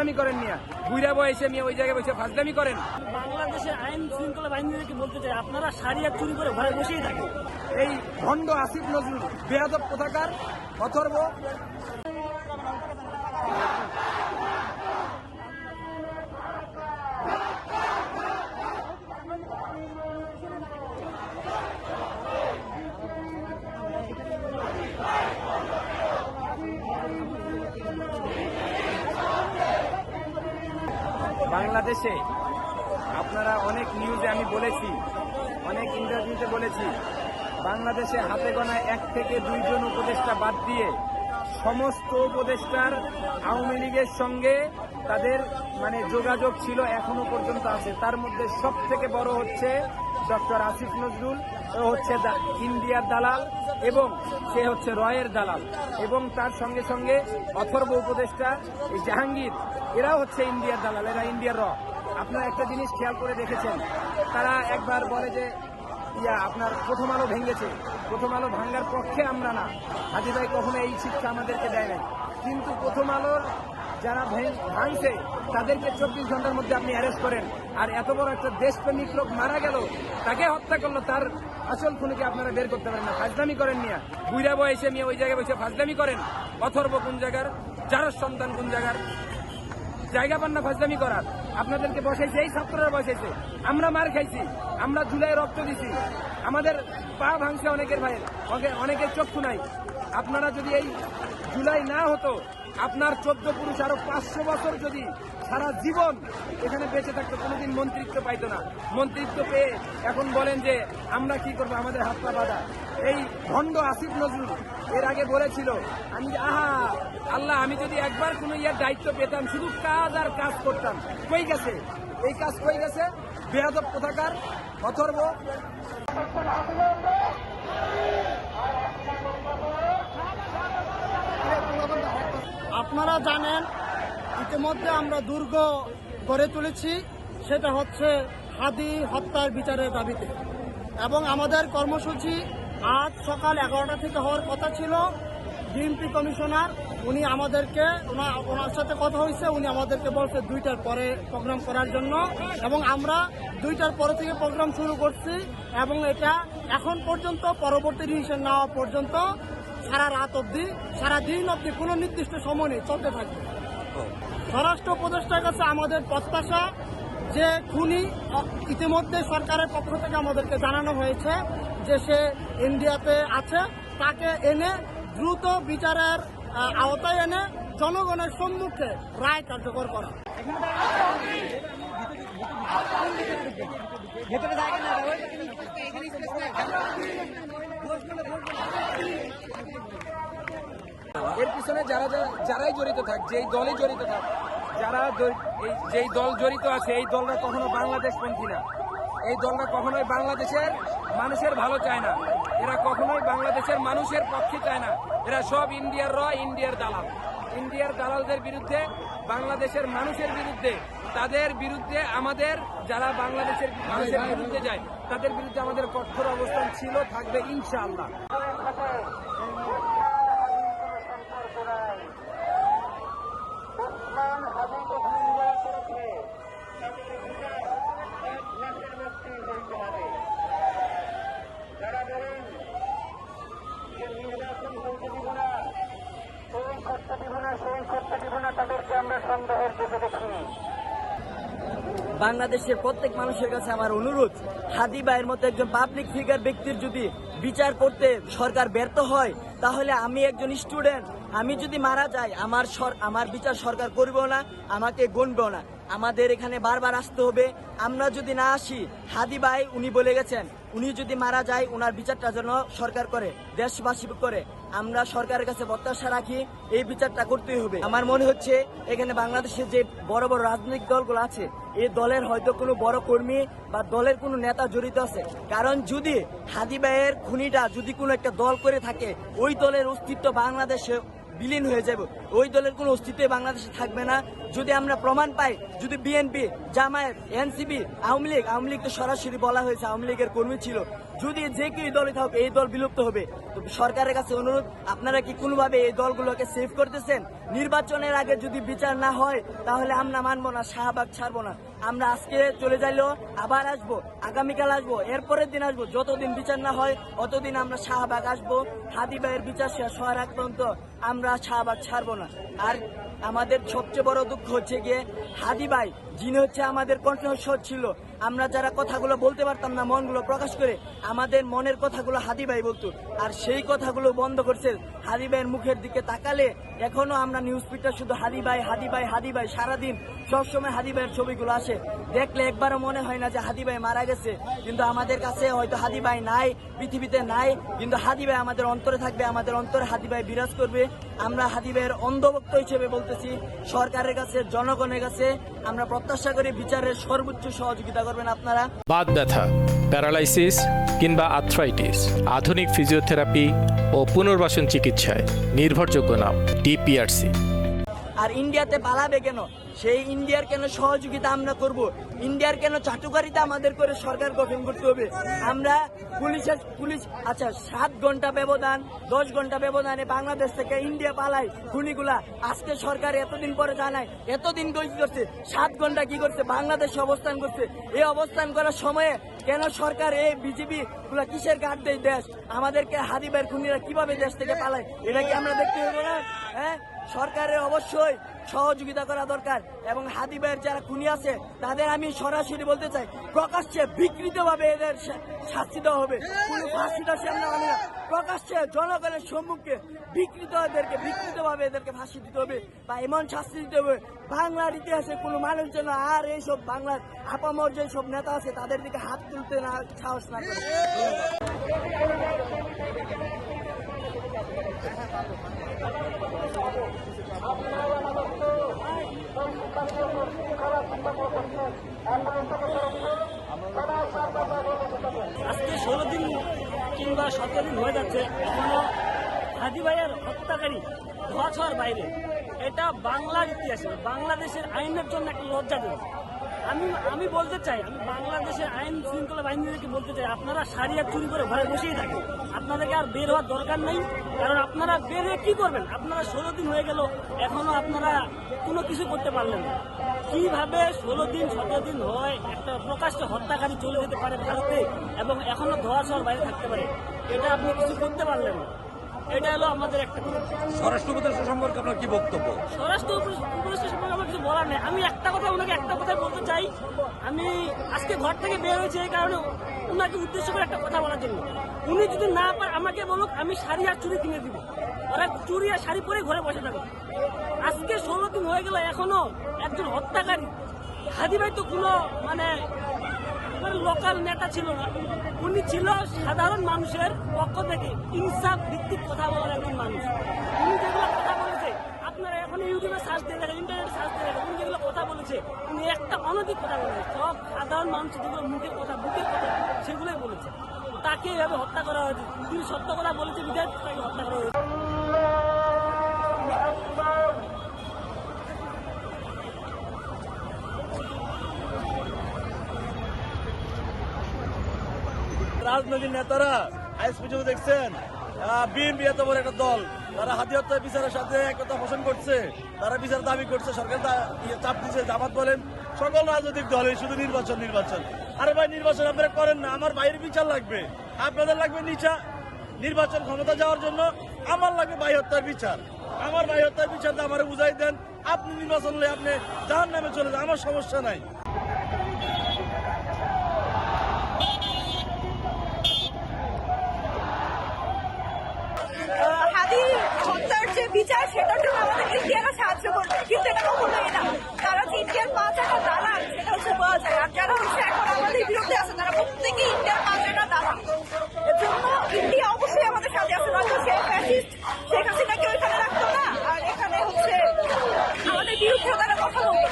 ফাজলামি করেন মিয়া, বুইরা বয়সে মিয়া ওই জায়গায় বসে ফাজলামি করেন। বাংলাদেশের আইন শৃঙ্খলা বাহিনীকে বলতে চাই, আপনারা সারিয়া চুরি করে ঘরে বসেই থাকেন। এই ভণ্ড আসিফ নজরুল বেয়াদব কোথাকার অথর্ব বাংলাদেশে আপনারা অনেক নিউজে আমি বলেছি, অনেক ইন্টারভিউতে বলেছি, বাংলাদেশে হাতে গোনা 1 থেকে 2 জন উপদেষ্টা বাদ দিয়ে সমস্ত উপদেষ্টার আওয়ামী লীগের সঙ্গে তাদের যোগাযোগ ছিল, এখনো পর্যন্ত আছে। তার মধ্যে সব থেকে বড় হচ্ছে ডক্টর আসিফ নজরুল, ও হচ্ছে ইন্ডিয়ার দালাল এবং সে হচ্ছে রয়ের দালাল, এবং তার সঙ্গে সঙ্গে অথর্ব উপদেষ্টা এই জাহাঙ্গীর, এরাও হচ্ছে ইন্ডিয়ার দালাল, এরা ইন্ডিয়ার র। আপনারা একটা জিনিস খেয়াল করে দেখেছেন, তারা একবার বলে যে আপনার প্রথম আলো ভেঙেছে, প্রথম আলো ভাঙ্গার পক্ষে আমরা না, হাজি ভাই কখনো এই শিক্ষা আমাদেরকে দেয় নাই। কিন্তু প্রথম আলোর যারা ভাঙছে তাদেরকে 24 ঘন্টার মধ্যে আপনি অ্যারেস্ট করেন, আর এত বড় একটা দেশপ্রেমিক লোক মারা গেল, তাকে হত্যা করলো, তার আসল খুনিকে আপনারা বের করতে পারেন না। ফাজলামি করেন মিয়া, বুইরা বয়সে মিয়া ওই জায়গায় বসে ফাজলামি করেন। অথর্ব কোন জায়গার, যার সন্তান কোন জায়গার, জায়গা পান না ফাজলামি করার। আপনাদেরকে বসাইছে, এই ছাত্ররা বসাইছে, আমরা মার খাইছি, আমরা জুলাই রক্ত দিছি, আমাদের পা ভাঙছে অনেকের ভাইয়ের, অনেকের চক্ষু নাই। আপনারা যদি এই জুলাই না হতো, আপনার 14 পুরুষ আরো 500 বছর যদি সারা জীবন এখানে বেঁচে থাকতো, কোনোদিন মন্ত্রিত্ব পাইতো না। মন্ত্রিত্ব পেয়ে এখন বলেন যে আমরা কি করবো, আমাদের হাত পা বাঁধা। এই ভণ্ড আসিফ নজরুল এর আগে বলেছিল, আমি আল্লাহ, আমি যদি একবার কোনো দায়িত্ব পেতাম, শুধু কাজ আর কাজ করতাম। কই গেছে এই কাজ, কই গেছে? বেয়াদব কোথাকার অথর্ব। আপনারা জানেন, ইতিমধ্যে আমরা দুর্গ গড়ে তুলেছি, সেটা হচ্ছে হাদি হত্যার বিচারের দাবিতে, এবং আমাদের কর্মসূচি আজ সকাল 11টা থেকে হওয়ার কথা ছিল। ডিএমপি কমিশনার উনি আমাদেরকে, ওনার সাথে কথা হয়েছে, উনি আমাদেরকে বলছে 2টার পরে প্রোগ্রাম করার জন্য, এবং আমরা 2টার পরে থেকে প্রোগ্রাম শুরু করছি, এবং এটা এখন পর্যন্ত পরবর্তী ডিসিশন নেওয়া পর্যন্ত সারা রাত অবধি, সারা দিন অবধি, কোনো নির্দিষ্ট সময় নেই, চলতে থাকবে। স্বরাষ্ট্র উপদেষ্টার কাছে আমাদের প্রত্যাশা যে খুনি ইতিমধ্যে সরকারের পক্ষ থেকে আমাদেরকে জানানো হয়েছে যে সে ইন্ডিয়াতে আছে, তাকে এনে দ্রুত বিচারের আওতায় এনে জনগণের সম্মুখে রায় কার্যকর করা। এর পিছনে যারাই জড়িত থাক, যেই দলে জড়িত থাক, যেই দল জড়িত আছে, এই দলরা কখনো বাংলাদেশপন্থী না। এই দলরা কখনোই বাংলাদেশের মানুষের ভালো চায় না, এরা কখনোই বাংলাদেশের মানুষের পক্ষে চায় না। এরা সব ইন্ডিয়ার র, ইন্ডিয়ার দালাল। ইন্ডিয়ার দালালদের বিরুদ্ধে, বাংলাদেশের মানুষের বিরুদ্ধে, তাদের বিরুদ্ধে আমাদের, যারা বাংলাদেশের মানুষের বিরুদ্ধে যায়, তাদের বিরুদ্ধে আমাদের কঠোর অবস্থান ছিল, থাকবে ইনশাআল্লাহ। তাদেরকে আমরা সন্দেহের চোখে দেখি। বাংলাদেশের প্রত্যেক মানুষের কাছে আমার অনুরোধ, হাদি ভাইয়ের মতো একজন পাবলিক ফিগার ব্যক্তির যদি বিচার করতে সরকার ব্যর্থ হয়, তাহলে আমি একজন স্টুডেন্ট, আমি যদি মারা যাই, আমার বিচার সরকার করবেও না, আমাকে গুনবেও না। আমাদের এখানে বারবার আসতে হবে। আমরা যদি না আসি, হাদি ভাই উনি বলে গেছেন, উনি যদি মারা যায়, ওনার বিচারটা যেন সরকার করে, দেশবাসী করে। আমরা সরকারের কাছে প্রত্যাশা রাখি, এই বিচারটা করতেই হবে। আমার মনে হচ্ছে এখানে বাংলাদেশের যে বড় বড় রাজনৈতিক দলগুলো আছে, এই দলের হয়তো কোনো বড় কর্মী বা দলের কোনো নেতা জড়িত আছে। কারণ যদি হাদি ভাইয়ের খুনিটা যদি কোনো একটা দল করে থাকে, ওই দলের অস্তিত্ব বাংলাদেশে বিলীন হয়ে যাবে, ওই দলের কোনো অস্তিত্ব বাংলাদেশে থাকবে না। যদি আমরা প্রমাণ পাই, যদি বিএনপি, জামায়াত, এনসিপি, আওয়ামী লীগ তো সরাসরি বলা হয়েছে আওয়ামী লীগের কর্মী ছিল, যদি যে কেউ দলই থাকুক এই দল বিলুপ্ত হবে। তো সরকারের কাছে অনুরোধ, আপনারা কি কোনোভাবে এই দলগুলোকে সেভ করতেছেন? নির্বাচনের আগে যদি বিচার না হয় তাহলে আমরা মানবো না, শাহবাগ ছাড়বো না। আমরা আজকে চলে যাইলেও আবার আসবো, আগামীকাল আসবো, এরপরের দিন আসবো। যতদিন বিচার না হয় অতদিন আমরা শাহবাগ আসবো। হাদি ভাইয়ের বিচার শেষ হওয়ার আগ পর্যন্ত আমরা শাহবাগ ছাড়বো না। আর আমাদের সবচেয়ে বড় দুঃখ হচ্ছে গিয়ে হাদি ভাই, যিনি হচ্ছে আমাদের কণ্ঠস্বর ছিল। আমরা যারা কথাগুলো বলতে পারতাম না, মনগুলো প্রকাশ করে আমাদের মনের কথাগুলো হাদি ভাই বলতো, আর সেই কথাগুলো বন্ধ করছে। হাদি ভাইয়ের মুখের দিকে তাকালে এখনো আমরা নিউজ ফিডটা শুধু হাদি ভাই হাদি ভাই হাদি ভাই, সারাদিন সবসময় হাদি ভাইয়ের ছবিগুলো আসে। দেখলে একবারও মনে হয় না যে হাদি ভাই মারা গেছে, কিন্তু আমাদের কাছে হয়তো হাদি ভাই নাই, পৃথিবীতে নাই, কিন্তু হাদি ভাই আমাদের অন্তরে থাকবে, আমাদের অন্তরে হাদি ভাই বিরাজ করবে। আমরা হাদি ভাইয়ের অন্ধভক্ত হিসেবে বলতেছি, সরকারের কাছে, জনগণের কাছে আমরা প্রত্যাশা করি বিচারের সর্বোচ্চ সহযোগিতা করবেন আপনারা। বাত ব্যথা, প্যারালাইসিস কিংবা আর্থ্রাইটিস, আধুনিক ফিজিওথেরাপি ও পুনর্বাসন চিকিৎসায় নির্ভরযোগ্য নাম ডিপিআরসি। আর ইন্ডিয়াতে পালাবে কেন? সেই ইন্ডিয়ার কেন সহযোগিতা আমরা করব? ইন্ডিয়ার কেন চাটুকারিতা আমাদের করে সরকার গঠন করতে হবে? আমরা পুলিশ আচ্ছা 7 ঘন্টা ব্যবধান 10 ঘন্টা ব্যবধানে বাংলাদেশ থেকে ইন্ডিয়া পালাই খুনিগুলা। আজকে সরকার এতদিন পরে জানায়, এতদিন কি করছে? 7 ঘন্টা কি করছে? বাংলাদেশে অবস্থান করছে। এই অবস্থান করার সময়ে কেন সরকার এই বিজেপি গুলা কিসের গার্ড দেয় দেশ? আমাদেরকে হাদি ভাইয়ের খুনিরা কিভাবে দেশ থেকে পালায়, এটা কি আমরা দেখতে হবে না? হ্যাঁ, সরকারের অবশ্যই সহযোগিতা করা দরকার। এবং হাদি ভাইয়ের যারা খুনি আছে তাদের আমি সরাসরি বলতে চাই, প্রকাশ্যে বিকৃতভাবে এদের শাস্তি দেওয়া হবে। কোনো ফাঁসিটা সামনে মানে না, প্রকাশ্যে জনগণের সম্মুখে বিকৃতভাবে এদেরকে ফাঁসি দিতে হবে বা এমন শাস্তি দিতে হবে বাংলার ইতিহাসে কোনো মানুষ যেন আর এইসব বাংলার আপামর যেসব নেতা আছে তাদের দিকে হাত তুলতে না সাহস না করে। আজকে 16 দিন কিংবা 17 দিন হয়ে যাচ্ছে, এখনো হাদি ভাইয়ের হত্যাকারী ধোয়া ছোঁয়ার বাইরে। এটা বাংলার ইতিহাসে বাংলাদেশের আইনের জন্য একটা লজ্জাজনক। আমি বলতে চাই, আমি বাংলাদেশের আইন শৃঙ্খলা বাহিনীদেরকে বলতে চাই, আপনারা সারিয়া চুরি করে ঘরে বসেই থাকেন, আপনাদেরকে আর বের হওয়ার দরকার নেই। কারণ আপনারা বের হয়ে কি করবেন? আপনারা 16 দিন হয়ে গেল, এখনো আপনারা কোনো কিছু করতে পারলেন না। কিভাবে 16 দিন 17 দিন হয় একটা প্রকাশ্য হত্যাকারী চলে যেতে পারে ভারতে এবং এখনো ধোয়া ছোঁয়ার বাইরে থাকতে পারে? এটা আপনি কিছু করতে পারলেন না। এটা হলো আমাদের একটা স্বরাষ্ট্র উপদেষ্টা সম্পর্কে আপনার কি বক্তব্য? স্বরাষ্ট্র উপদেষ্টা সম্পর্কে আমার কিছু বলার নেই। আমি ওনাকে একটা কথা বলতে চাই। আমি আজকে ঘর থেকে বের হয়েছি এই কারণে ওনাকে উদ্দেশ্য করে একটা কথা বলার জন্য। উনি যদি না পারে আমাকে বলুক, আমি শাড়ি আর চুড়ি কিনে দিব। ওরা চুড়ি আর শাড়ি পরে ঘরে বসে থাকবে। আজকে 16 দিন হয়ে গেল, এখনো একজন হত্যাকারী। হাদি ভাই তো কোনো মানে লোকাল নেতা ছিল না, উনি ছিল সাধারণ মানুষের পক্ষ থেকে ইনসাফ ভিত্তিক কথা বলার একজন মানুষ। উনি যেগুলো কথা বলেছে আপনারা এখন ইউটিউবে সার্চ দিয়ে দেখেন, ইন্টারনেটে সার্চ দিয়ে দেখেন, উনি যেগুলো কথা বলেছে উনি একটা অনৈতিক কথা বলেছে। সব সাধারণ মানুষ যেগুলো মুখের কথা সেগুলোই বলেছে। তাকে এভাবে হত্যা করা হয়েছে। তিনি সত্য কথা বলেছে বিধায় তাকে হত্যা করা হয়েছে। রাজনৈতিক নেতারা আজ পর্যন্ত দেখছেন বিএনপি এত বড় একটা দল, তারা হাতি হত্যা বিচারের সাথে একতা পোষণ করছে, তারা বিচার দাবি করছে, সরকার চাপ দিচ্ছে। জামাত বলেন সকল রাজনৈতিক দলের শুধু নির্বাচন। আরে ভাই, নির্বাচন আপনারা করেন না, আমার বাইরের বিচার লাগবে, আপনাদের লাগবে নির্বাচন ক্ষমতা যাওয়ার জন্য। আমার লাগবে ভাই হত্যার বিচার। আমার ভাই হত্যার বিচারটা আমার বুঝাই দেন। আপনি নির্বাচন হলে আপনি জাহান্নামে চলে যান, আমার সমস্যা নাই। হাদি হত্যার যে বিচার সেটার জন্য আমাদের ইন্ডিয়ারা সাহায্য করবে, কিন্তু এটা কখনোই না। তারা যে ইন্ডিয়ার 5 টাকা দালাল সেটা হচ্ছে পাওয়া যায়। আর যারা হচ্ছে এখন আমাদের বিরুদ্ধে আছে তারা প্রত্যেকেই ইন্ডিয়ার 5 টাকা দালাল। এর জন্য ইন্ডিয়া অবশ্যই আমাদের সাথে আছে, নয়তো সে ফ্যাসিস্ট শেখ হাসিনাকে ওইখানে রাখতো না, আর এখানে হচ্ছে আমাদের বিরুদ্ধে তারা কথা বলতো।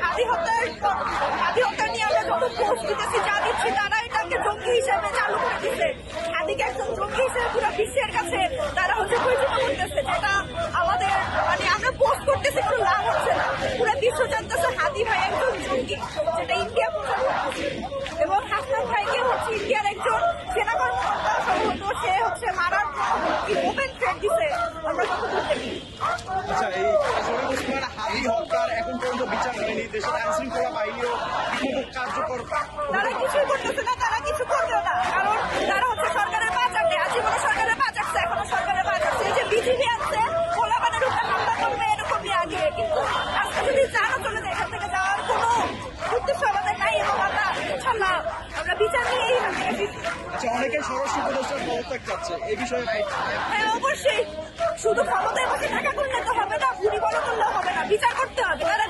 হাদি হত্যা নিয়ে আমরা যত পোস্ট দিতেছি, যা দিচ্ছি, তারা এটাকে জঙ্গি হিসেবে চালু করে দিচ্ছে। হাদিকে একজন জঙ্গি হিসেবে পুরো বিশ্বের কাছে তারা হচ্ছে পরিচিত করতেছে, যেটা আমাদের মানে আমরা পোস্ট করতেছি কোনো লাভ হচ্ছে না। পুরো বিশ্ব জানতেছে হাদি ভাই একজন জঙ্গি, যেটা ইন্ডিয়া প্রচার করতেছে। এবং হাসনাত ভাইকে হচ্ছে ইন্ডিয়ার একজন বিচার হয়নি, দেশের আইন শৃঙ্খলা বাহিনীও ঠিকমতো কার্যকর তারা কিছুই করতেছে না, তারা কিছু করবেও না, কারণ তারা হচ্ছে সরকারের পা চাটে, আজীবনে সরকারের পা চাটছে, এখনো সরকারের পা চাটছে। এই যে বিজিবি আছে, পোলাপানের উপরে হামলা করবে এরকমই আগে, কিন্তু আজকে যদি জানো চলে যায়, এখান থেকে যাওয়ার কোনো উদ্দেশ্য আমাদের নাই, এবং আমরা ইনশাল্লাহ আমরা বিচার নিয়েই এখান থেকে ফিরছি। আচ্ছা, অনেকেই স্বরাষ্ট্র উপদেষ্টার পদত্যাগ চাচ্ছে, এই বিষয়ে হ্যাঁ, অবশ্যই শুধু ক্ষমতায় বসে টাকা করলে তো হবে না, গুলি বড় করলে হবে না, বিচার করতে হবে। তারা